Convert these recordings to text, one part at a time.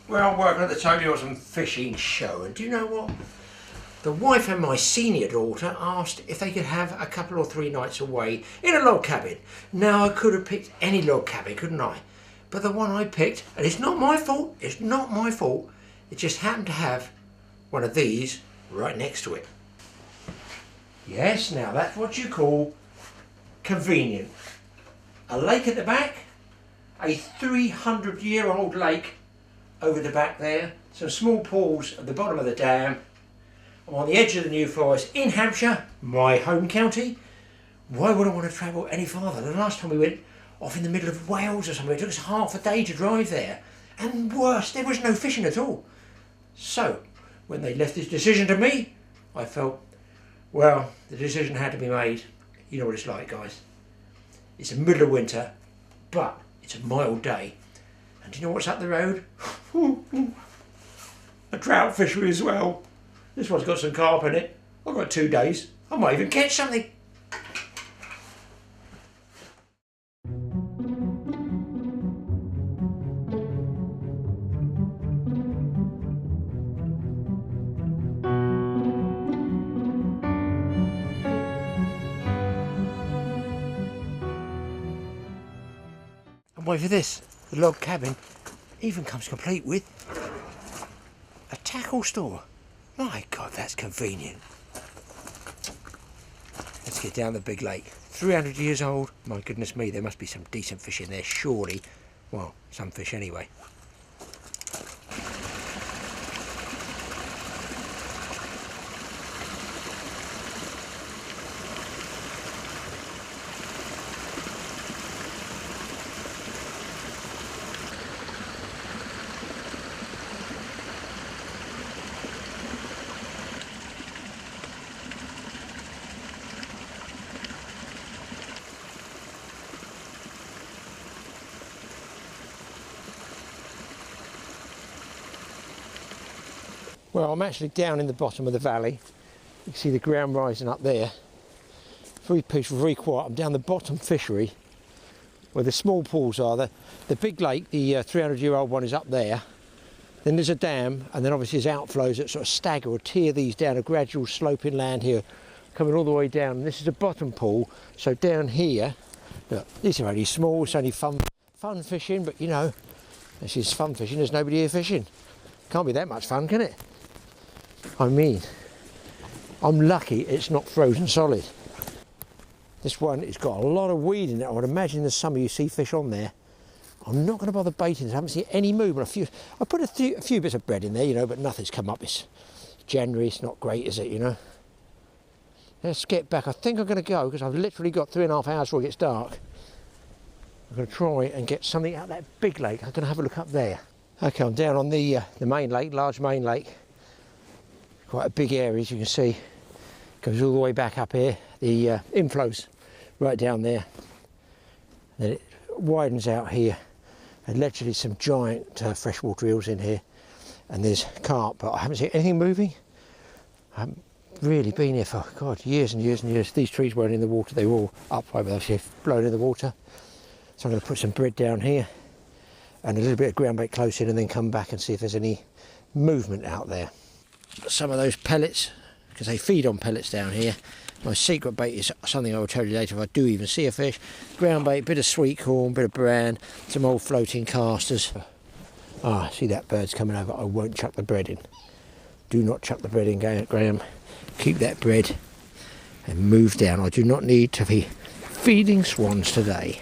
Well, I'm working at the TAOUTDOORS and fishing show, and do you know what? The wife and my senior daughter asked if they could have a couple or 3 nights away in a log cabin. Now, I could have picked any log cabin, couldn't I? But the one I picked, and it's not my fault, it's not my fault, it just happened to have one of these right next to it. Yes, now that's what you call convenient. A lake at the back, a 300-year-old lake over the back there, some small pools at the bottom of the dam. I'm on the edge of the New Forest in Hampshire, my home county. Why would I want to travel any farther? The last time we went off in the middle of Wales or somewhere, it took us half a day to drive there. And worse, there was no fishing at all. So, when they left this decision to me, I felt, well, the decision had to be made. You know what it's like, guys. It's the middle of winter, but it's a mild day. And do you know what's up the road? A trout fishery as well. This one's got some carp in it. I've got 2 days. I might even catch something. And wait for this. The log cabin even comes complete with a tackle store. My God, that's convenient. Let's get down the big lake. 300 years old. My goodness me, there must be some decent fish in there, surely. Well, some fish anyway. Well, I'm actually down in the bottom of the valley. You can see the ground rising up there. Very peaceful, very quiet. I'm down the bottom fishery where the small pools are. The big lake, the 300-year-old one, is up there. Then there's a dam, and then obviously there's outflows that sort of stagger or tear these down, a gradual sloping land here coming all the way down. And this is a bottom pool, so down here, look, these are only small, it's only fun fishing, but you know, this is fun fishing, there's nobody here fishing. Can't be that much fun, can it? I mean, I'm lucky it's not frozen solid. This one, it's got a lot of weed in it. I would imagine there's some of you see fish on there. I'm not going to bother baiting. I haven't seen any movement. I put a few bits of bread in there, you know, but nothing's come up. It's January, it's not great, is it, you know? Let's get back. I think I'm going to go, because I've literally got 3.5 hours before it gets dark. I'm going to try and get something out of that big lake. I'm going to have a look up there. Okay, I'm down on the main lake, large main lake. Quite a big area, as you can see. Goes all the way back up here. The inflows right down there. Then it widens out here. And literally some giant freshwater eels in here. And there's carp, but I haven't seen anything moving. I haven't really been here for, God, years and years and years. These trees weren't in the water, they were all upright, but they've blown in the water. So I'm going to put some bread down here and a little bit of ground bait close in, and then come back and see if there's any movement out there. Some of those pellets, because they feed on pellets down here. My secret bait is something I will tell you later if I do even see a fish. Ground bait, bit of sweet corn, bit of bran, some old floating casters. Ah, see that bird's coming over. I won't chuck the bread in. Do not chuck the bread in, Graeme. Keep that bread and move down. I do not need to be feeding swans today.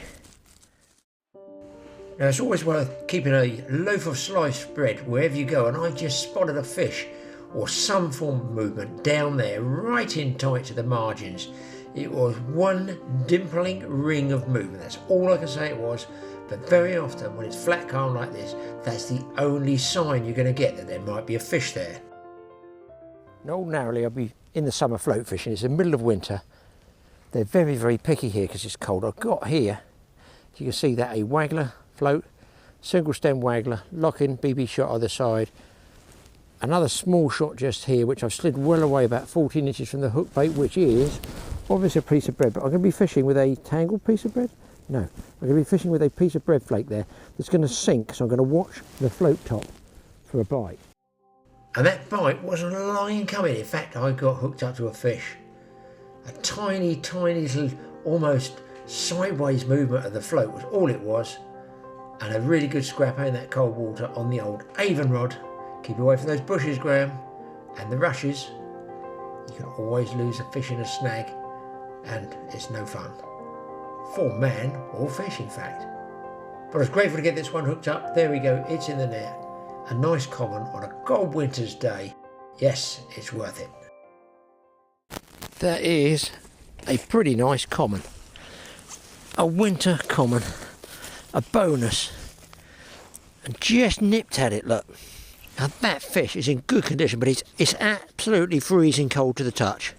Now, it's always worth keeping a loaf of sliced bread wherever you go, and I just spotted a fish or some form of movement down there, right in tight to the margins. It was one dimpling ring of movement. That's all I can say it was. But very often, when it's flat calm like this, that's the only sign you're going to get that there might be a fish there. Now, ordinarily, I'll be in the summer float fishing. It's the middle of winter. They're very, very picky here because it's cold. I've got here, you can see that, a waggler float, single stem waggler, lock-in, BB shot either side. Another small shot just here, which I've slid well away about 14 inches from the hook bait, which is obviously a piece of bread, but I'm going to be fishing with a tangled piece of bread. No, I'm going to be fishing with a piece of bread flake there that's going to sink, so I'm going to watch the float top for a bite. And that bite wasn't long in coming. In fact, I got hooked up to a fish. A tiny, tiny little, almost sideways movement of the float was all it was. And a really good scrapper in that cold water on the old Avon rod. Keep away from those bushes, Graeme, and the rushes. You can always lose a fish in a snag, and it's no fun. For man or fish, in fact. But I was grateful to get this one hooked up. There we go, it's in the net. A nice common on a cold winter's day. Yes, it's worth it. That is a pretty nice common. A winter common. A bonus. And just nipped at it, look. Now that fish is in good condition, but it's absolutely freezing cold to the touch.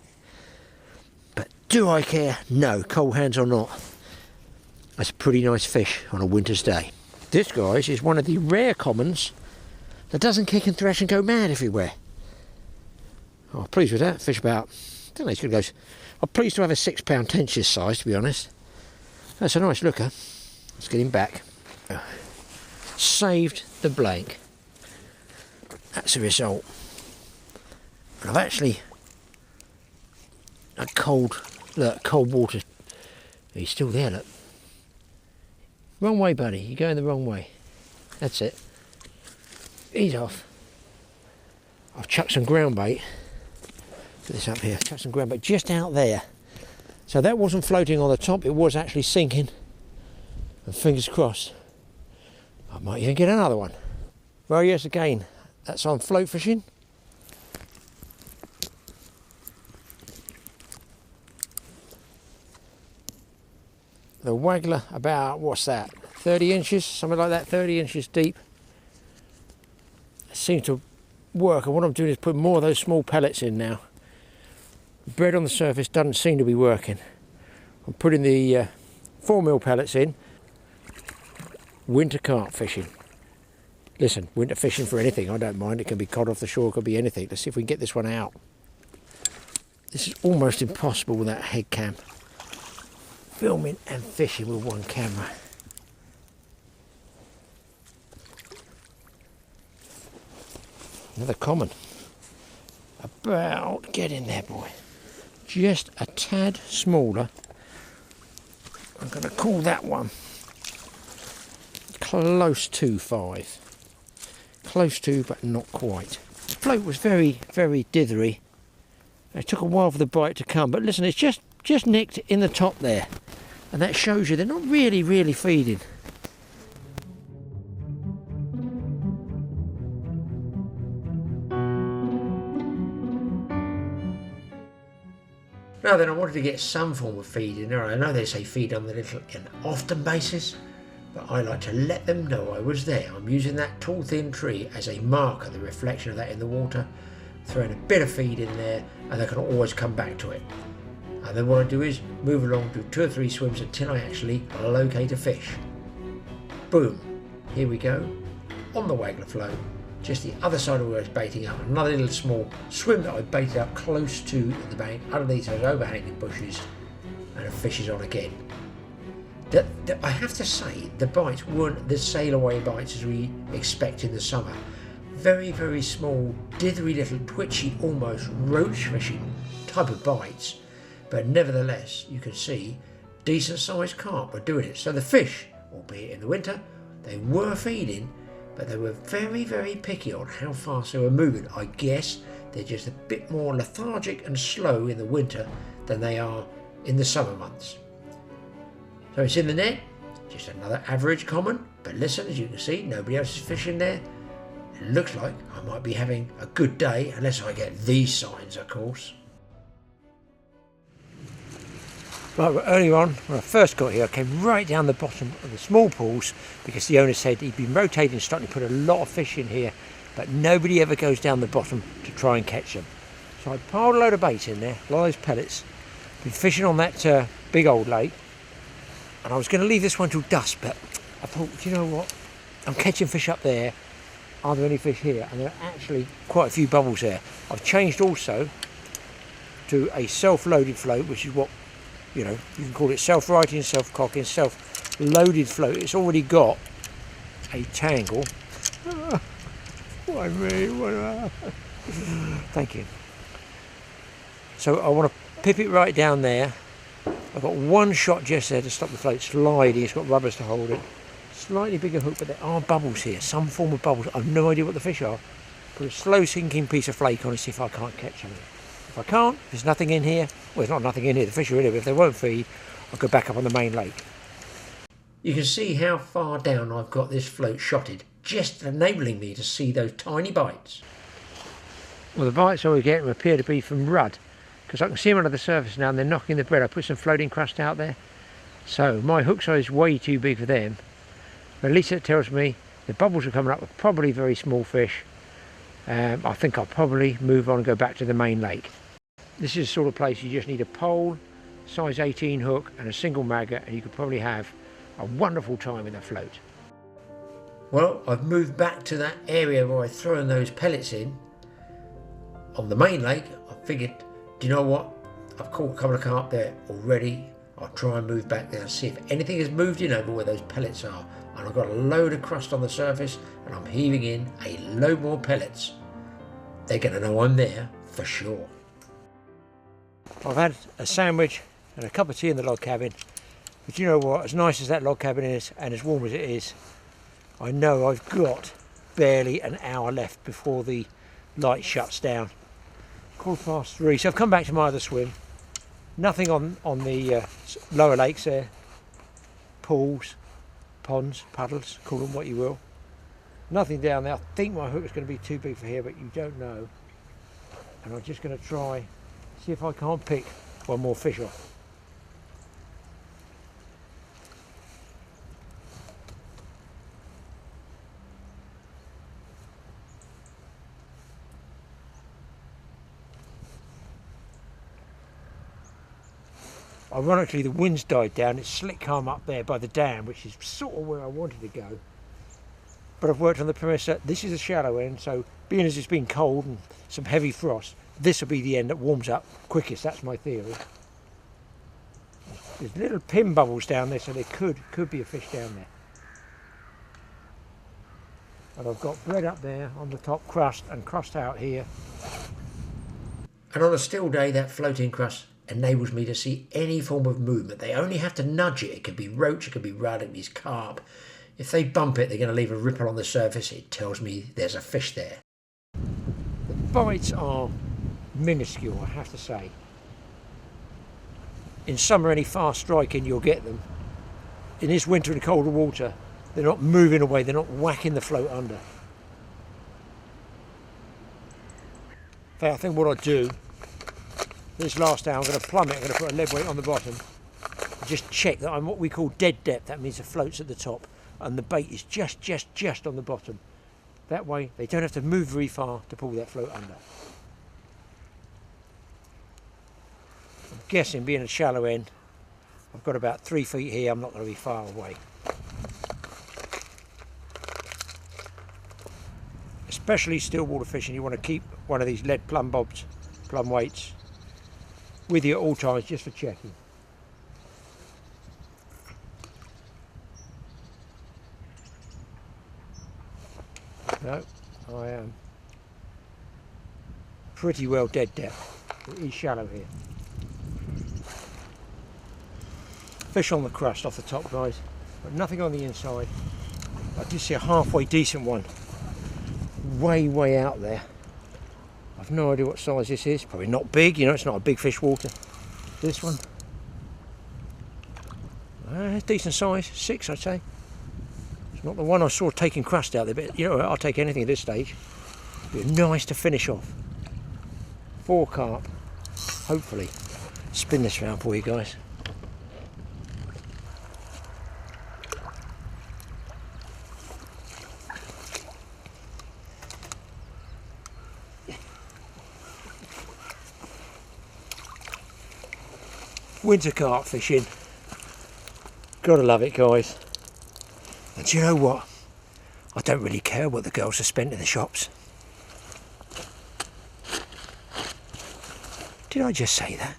But do I care? No, cold hands or not. That's a pretty nice fish on a winter's day. This, guys, is one of the rare commons that doesn't kick and thrash and go mad everywhere. Oh, I'm pleased with that. Fish about, I don't know, it's going to go. I'm pleased to have a 6 pound tenches size, to be honest. That's a nice looker. Let's get him back. Saved the blank. That's the result. And I've actually a cold water. He's still there, look. Wrong way, buddy. You're going the wrong way. That's it. He's off. I've chucked some ground bait. Put this up here. Chucked some ground bait just out there. So that wasn't floating on the top. It was actually sinking. And fingers crossed, I might even get another one. Well, yes, again, that's on float fishing. The waggler about, what's that, 30 inches, something like that, 30 inches deep. It seems to work, and what I'm doing is putting more of those small pellets in now. The bread on the surface doesn't seem to be working. I'm putting the 4mm pellets in. Winter carp fishing. Listen, winter fishing for anything, I don't mind. It can be cod off the shore, it could be anything. Let's see if we can get this one out. This is almost impossible with that head cam. Filming and fishing with one camera. Another common. About, get in there, boy. Just a tad smaller. I'm going to call that one close to 5. Close to, but not quite. The float was very, very dithery. It took a while for the bite to come, but listen, it's just nicked in the top there. And that shows you they're not really feeding. Now then, I wanted to get some form of feed in there. I know they say feed on the little and often basis, but I like to let them know I was there. I'm using that tall thin tree as a marker, the reflection of that in the water, throwing a bit of feed in there, and they can always come back to it. And then what I do is move along, do 2 or 3 swims until I actually locate a fish. Boom, here we go, on the waggler float, just the other side of where I was baiting up, another little small swim that I baited up close to the bank, underneath those overhanging bushes, and a fish is on again. I have to say, the bites weren't the sail away bites as we expect in the summer. Very, very small, dithery little twitchy, almost roach fishing type of bites. But nevertheless, you can see decent sized carp were doing it. So the fish, albeit in the winter, they were feeding, but they were very, very picky on how fast they were moving. I guess they're just a bit more lethargic and slow in the winter than they are in the summer months. So it's in the net, just another average common, but listen, as you can see, nobody else is fishing there. It looks like I might be having a good day, unless I get these signs, of course. Right, well, earlier on, when I first got here, I came right down the bottom of the small pools because the owner said he'd been rotating, starting to put a lot of fish in here, but nobody ever goes down the bottom to try and catch them. So I piled a load of bait in there, a lot of those pellets, been fishing on that big old lake, and I was going to leave this one till dusk, but I thought, you know what, I'm catching fish up there, are there any fish here? And there are actually quite a few bubbles there. I've changed also to a self-loaded float, which is what, you know, you can call it self-righting, self-cocking, self-loaded float. It's already got a tangle. What Why me? Thank you. So I want to pip it right down there. I've got one shot just there to stop the float sliding. It's got rubbers to hold it. Slightly bigger hook, but there are bubbles here. Some form of bubbles. I've no idea what the fish are. Put a slow sinking piece of flake on it, see if I can't catch them. If I can't, if there's nothing in here, well, there's not nothing in here, the fish are in here, but if they won't feed, I'll go back up on the main lake. You can see how far down I've got this float shotted, just enabling me to see those tiny bites. Well, the bites I was getting appear to be from rudd, because I can see them under the surface now and they're knocking the bread. I put some floating crust out there. So my hook size is way too big for them. But at least it tells me the bubbles are coming up with probably very small fish. I think I'll probably move on and go back to the main lake. This is the sort of place you just need a pole, size 18 hook and a single maggot, and you could probably have a wonderful time in a float. Well, I've moved back to that area where I throw those pellets in. On the main lake, I figured, do you know what? I've caught a couple of carp there already. I'll try and move back there and see if anything has moved in over where those pellets are. And I've got a load of crust on the surface and I'm heaving in a load more pellets. They're going to know I'm there for sure. I've had a sandwich and a cup of tea in the log cabin. But you know what? As nice as that log cabin is and as warm as it is, I know I've got barely an hour left before the light shuts down. 3:15. So I've come back to my other swim. Nothing on the lower lakes there. Pools, ponds, puddles, call them what you will. Nothing down there. I think my hook is going to be too big for here, but you don't know. And I'm just going to try, see if I can't pick one more fish off. Ironically, the wind's died down. It's slick calm up there by the dam, which is sort of where I wanted to go. But I've worked on the premise that this is a shallow end, so being as it's been cold and some heavy frost, this will be the end that warms up quickest. That's my theory. There's little pin bubbles down there, so there could be a fish down there. But I've got bread up there on the top, crust, and crust out here. And on a still day, that floating crust enables me to see any form of movement. They only have to nudge it. It could be roach, it could be rudd, it could be carp. If they bump it, they're going to leave a ripple on the surface. It tells me there's a fish there. The bites are minuscule, I have to say. In summer, any fast striking, you'll get them. In this winter in colder water, they're not moving away, they're not whacking the float under. In fact, I think what I'll do, this last day I'm going to plumb it, I'm going to put a lead weight on the bottom. Just check that I'm what we call dead depth, that means the float's at the top and the bait is just on the bottom. That way they don't have to move very far to pull that float under. I'm guessing, being a shallow end, I've got about 3 feet here, I'm not going to be far away. Especially still water fishing, you want to keep one of these lead plumb bobs, plumb weights, with you at all times just for checking. No, I am pretty well dead depth. It is shallow here. Fish on the crust off the top, guys, but nothing on the inside. I did see a halfway decent one, way out there. I've no idea what size this is. Probably not big, you know, it's not a big fish water. This one, decent size, 6 I'd say. It's not the one I saw taking crust out there, but you know, I'll take anything at this stage. It'd be nice to finish off. 4 carp, hopefully. Spin this round for you guys. Winter carp fishing, gotta love it, guys. And do you know what? I don't really care what the girls have spent in the shops. Did I just say that?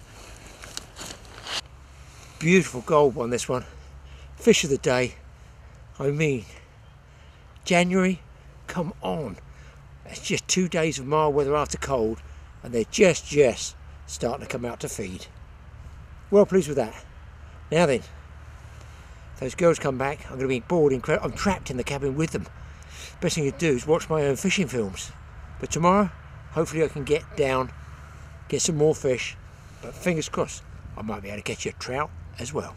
Beautiful gold one, this one. Fish of the day. I mean, January, come on. It's just 2 days of mild weather after cold, and they're just starting to come out to feed. Well pleased with that. Now then, if those girls come back, I'm going to be bored. I'm trapped in the cabin with them. Best thing to do is watch my own fishing films. But tomorrow, hopefully I can get down, get some more fish. But fingers crossed, I might be able to catch you a trout as well.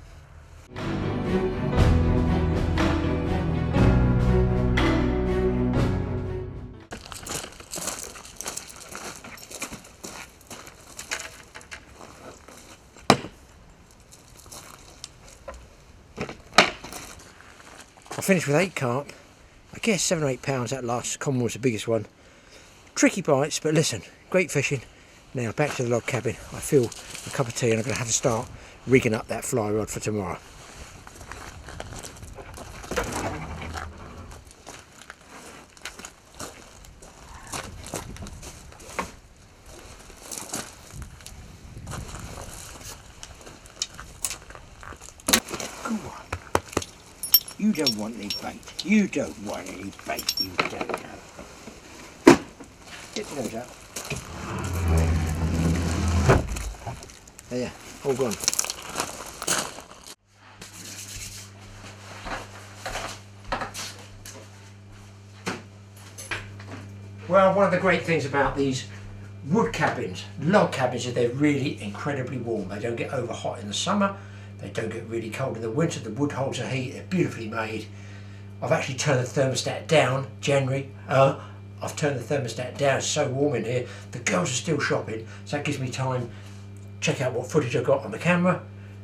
I finished with 8 carp. I guess 7 or 8 pounds. That last common was the biggest one. Tricky bites, but listen, great fishing. Now back to the log cabin. I feel a cup of tea and I'm going to have to start rigging up that fly rod for tomorrow. You don't want any bait. You don't want any bait, you don't know. Get the nose out. There, all gone. Well, one of the great things about these wood cabins, log cabins, is they're really incredibly warm. They don't get over hot in the summer. They don't get really cold in the winter. The wood holds the heat. They're beautifully made. I've actually turned the thermostat down. January. I've turned the thermostat down. It's so warm in here. The girls are still shopping, so that gives me time to check out what footage I've got on the camera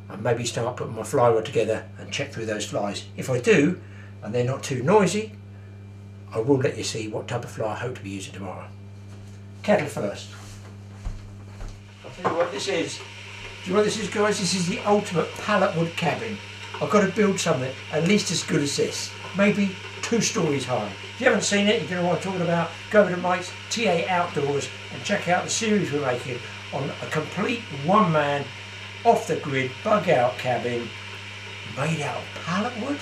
and maybe start putting my fly rod together and check through those flies. If I do, and they're not too noisy, I will let you see what type of fly I hope to be using tomorrow. Kettle first. I'll tell you what this is. Do you know what this is, guys? This is the ultimate pallet wood cabin. I've got to build something at least as good as this. Maybe 2 stories high. If you haven't seen it, you don't know what I'm talking about, go over to Mike's TAOUTDOORS and check out the series we're making on a complete one-man, off-the-grid, bug-out cabin made out of pallet wood.